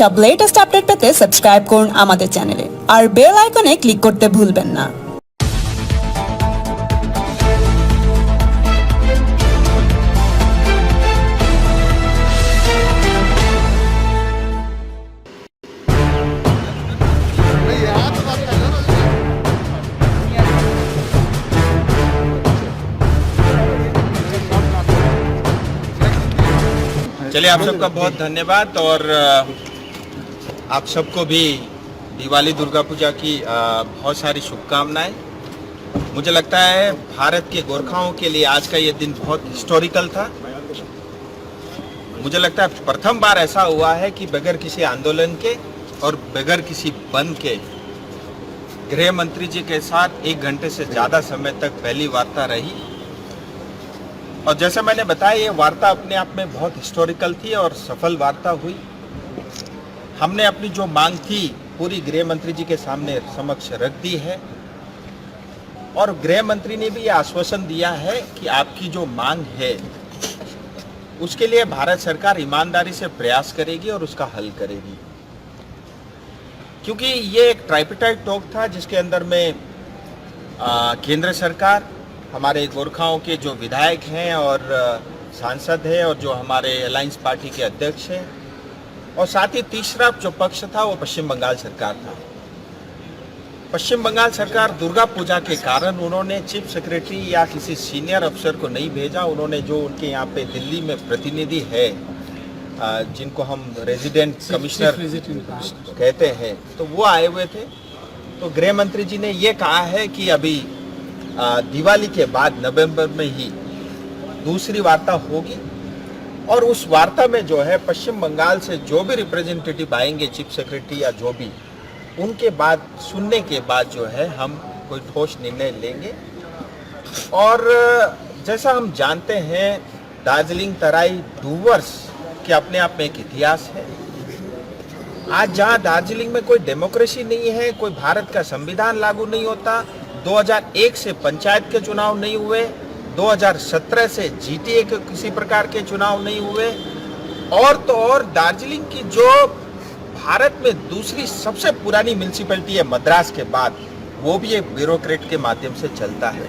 সব latest update পেতে subscribe করুন আমাদের চ্যানেলে আর বেল আইকনে ক্লিক করতে ভুলবেন না। चलिए, आप सबका बहुत धन्यवाद और आप सबको भी दिवाली दुर्गा पूजा की बहुत सारी शुभकामनाएं। मुझे लगता है भारत के गोरखाओं के लिए आज का ये दिन बहुत हिस्टोरिकल था। मुझे लगता है प्रथम बार ऐसा हुआ है कि बगैर किसी आंदोलन के और बगैर किसी बंद के गृह मंत्री जी के साथ 1 घंटे से ज़्यादा समय तक पहली वार्ता रही। और जैसा मैंने बताया, ये वार्ता अपने आप में बहुत हिस्टोरिकल थी और सफल वार्ता हुई। हमने अपनी जो मांग थी पूरी गृह मंत्री जी के सामने समक्ष रख दी है और गृह मंत्री ने भी ये आश्वासन दिया है कि आपकी जो मांग है उसके लिए भारत सरकार ईमानदारी से प्रयास करेगी और उसका हल करेगी। क्योंकि ये एक ट्राइपेटाइट टॉक था जिसके अंदर में केंद्र सरकार, हमारे गोरखाओं के जो विधायक हैं और सांसद हैं और जो हमारे अलायंस पार्टी के अध्यक्ष हैं, और साथ ही तीसरा जो पक्ष था वो पश्चिम बंगाल सरकार था। पश्चिम बंगाल सरकार दुर्गा पूजा के कारण उन्होंने चीफ सेक्रेटरी या किसी सीनियर अफसर को नहीं भेजा। उन्होंने जो उनके यहाँ पे दिल्ली में प्रतिनिधि है जिनको हम रेजिडेंट कमिश्नर कहते हैं, तो वो आए हुए थे। तो गृह मंत्री जी ने ये कहा है कि अभी दिवाली के बाद नवंबर में ही दूसरी वार्ता होगी और उस वार्ता में जो है पश्चिम बंगाल से जो भी रिप्रेजेंटेटिव आएंगे, चीफ सेक्रेटरी या जो भी, उनके बाद सुनने के बाद जो है हम कोई ठोस निर्णय लेंगे। और जैसा हम जानते हैं, दार्जिलिंग तराई डूवर्स के अपने आप में एक इतिहास है। आज जहां दार्जिलिंग में कोई डेमोक्रेसी नहीं है, कोई भारत का संविधान लागू नहीं होता, 2001 से पंचायत के चुनाव नहीं हुए, 2017 से जीटीए के किसी प्रकार के चुनाव नहीं हुए, और तो और दार्जिलिंग की जो भारत में दूसरी सबसे पुरानी म्यूनिसिपैलिटी है मद्रास के बाद, वो भी एक ब्यूरोक्रेट के माध्यम से चलता है।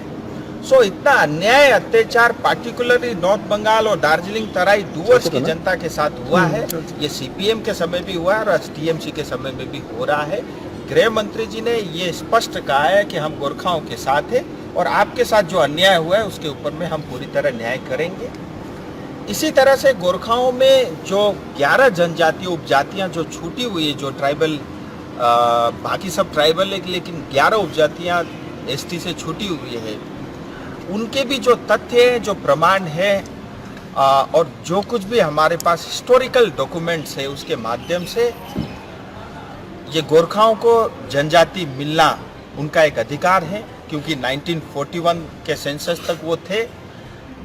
सो इतना अन्याय अत्याचार पार्टिकुलरली नॉर्थ बंगाल और दार्जिलिंग तराई डूवर्स की जनता के साथ हुआ है। ये सीपीएम के समय भी हुआ है और टीएमसी के समय में भी हो रहा है। गृह मंत्री जी ने ये स्पष्ट कहा है कि हम गोरखाओं के साथ हैं और आपके साथ जो अन्याय हुआ है उसके ऊपर में हम पूरी तरह न्याय करेंगे। इसी तरह से गोरखाओं में जो 11 जनजातीय उपजातियां जो छूटी हुई है, जो ट्राइबल, बाकी सब ट्राइबल है लेकिन 11 उपजातियां एसटी से छूटी हुई है, उनके भी जो तथ्य है, जो प्रमाण है और जो कुछ भी हमारे पास हिस्टोरिकल डॉक्यूमेंट्स है उसके माध्यम से ये गोरखाओं को जनजाति मिलना उनका एक अधिकार है। क्योंकि 1941 के सेंसस तक वो थे,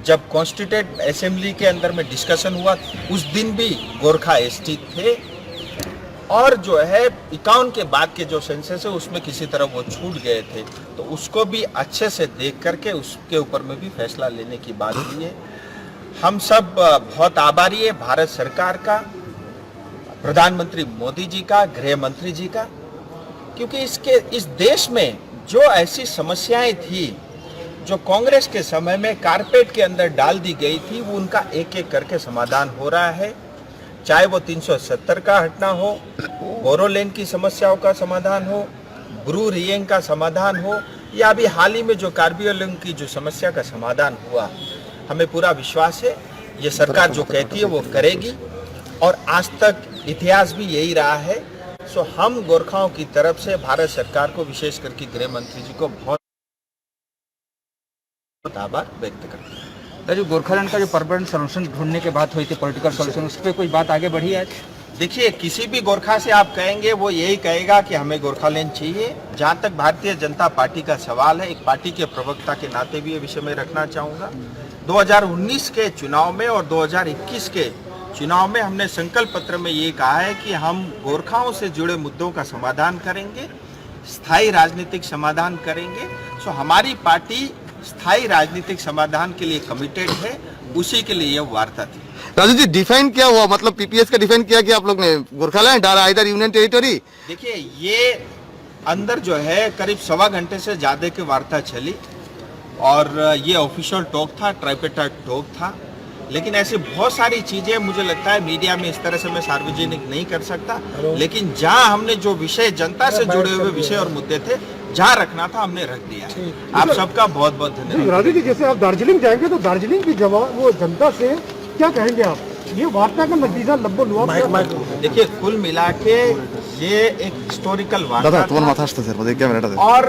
जब कॉन्स्टिट्यूटेड असेंबली के अंदर में डिस्कशन हुआ उस दिन भी गोरखा एसटी थे, और जो है 51 के बाद के जो सेंसस है उसमें किसी तरह वो छूट गए थे। तो उसको भी अच्छे से देख करके उसके ऊपर में भी फैसला लेने की बात हुई है। हम सब बहुत आभारी है भारत सरकार का, प्रधानमंत्री मोदी जी का, गृह मंत्री जी का, क्योंकि इस देश में जो ऐसी समस्याएं थी जो कांग्रेस के समय में कारपेट के अंदर डाल दी गई थी, वो उनका एक एक करके समाधान हो रहा है। चाहे वो 370 का हटना हो, बोरोलैंड की समस्याओं का समाधान हो, ब्रू रिएंग का समाधान हो, या अभी हाल ही में जो कार्बी आंगलॉन्ग की जो समस्या का समाधान हुआ, हमें पूरा विश्वास है ये सरकार जो कहती है वो करेगी और आज तक इतिहास भी यही रहा है। सो हम गोरखाओं की तरफ से भारत सरकार को, विशेष करके गृह मंत्री जी को बहुत आभार व्यक्त करते हैं। जो गोरखालैंड का जो परमानेंट सोल्यूशन ढूंढने की बात हुई थी, पॉलिटिकल सोल्यूशन, उस पर कोई बात आगे बढ़ी है? देखिए, किसी भी गोरखा से आप कहेंगे वो यही कहेगा कि हमें गोरखालैंड चाहिए। जहाँ तक भारतीय जनता पार्टी का सवाल है, एक पार्टी के प्रवक्ता के नाते भी ये विषय में रखना चाहूँगा। 2019 के चुनाव में और 2021 के चुनाव में हमने संकल्प पत्र में ये कहा है कि हम गोरखाओं से जुड़े मुद्दों का समाधान करेंगे, स्थायी राजनीतिक समाधान करेंगे। सो हमारी पार्टी स्थायी राजनीतिक समाधान के लिए कमिटेड है, उसी के लिए यह वार्ता थी। राजू जी डिफाइन क्या हुआ, मतलब पीपीएस का डिफाइन किया कि आप लोग ने गोरखालैंड आइदर यूनियन टेरिटरी? देखिए ये अंदर जो है करीब 1.25 घंटे से ज़्यादा की वार्ता चली और ये ऑफिशियल टॉक था, ट्राइपेटाइट टॉक था, लेकिन ऐसी बहुत सारी चीज़ें मुझे लगता है मीडिया में इस तरह से मैं सार्वजनिक नहीं कर सकता, लेकिन जहां हमने जो विषय जनता से जुड़े हुए विषय और मुद्दे थे जहां रखना था हमने रख दिया। आप सबका बहुत बहुत धन्यवाद। राजू जी जैसे आप दार्जिलिंग जाएंगे तो दार्जिलिंग की जवाब वो जनता से क्या कहेंगे आप? ये वार्ता का नतीजा देखिए कुल मिला के ये एक हिस्टोरिकल वार्ता दादा था तुम्हारा माथा আসছে স্যার ওদের ক্যামেরাটা দে और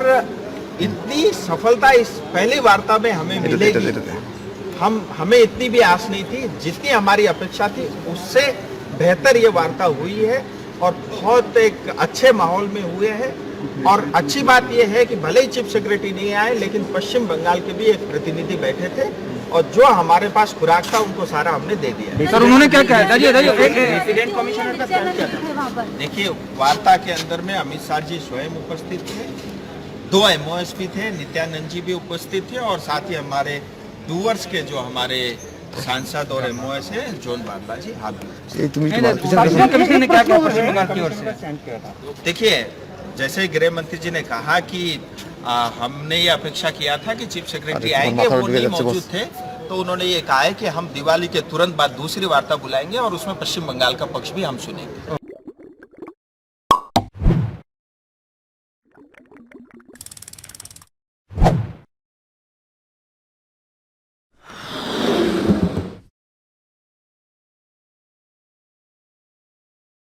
इतनी सफलता इस पहली वार्ता में हमें मिलेगी हमें इतनी भी आस नहीं थी, जितनी हमारी अपेक्षा थी उससे बेहतर ये वार्ता हुई है और बहुत एक अच्छे माहौल में हुए हैं। और अच्छी बात यह है कि भले ही चीफ सेक्रेटरी नहीं आए लेकिन पश्चिम बंगाल के भी एक प्रतिनिधि बैठे थे और जो हमारे पास खुराक था उनको सारा हमने दे दिया। सर उन्होंने क्या कहा? रेसिडेंट कमिश्नर का क्या था? देखिए वार्ता के अंदर में अमित शाह जी स्वयं उपस्थित थे, 2 MOSP थे, नित्यानंद जी भी उपस्थित थे और साथ ही हमारे डूवर्स के जो हमारे सांसद और MOS है जोन बारला जी हाथ भी। এই তুমি कमिश्नर ने क्या कहा पश्चिम बंगाल की ओर से? देखिए जैसे गृह मंत्री जी ने कहा कि हमने ये अपेक्षा किया था कि चीफ सेक्रेटरी आएंगे, वो नहीं मौजूद थे, तो उन्होंने ये कहा है कि हम दिवाली के तुरंत बाद दूसरी वार्ता बुलाएंगे और उसमें पश्चिम बंगाल का पक्ष भी हम सुनेंगे।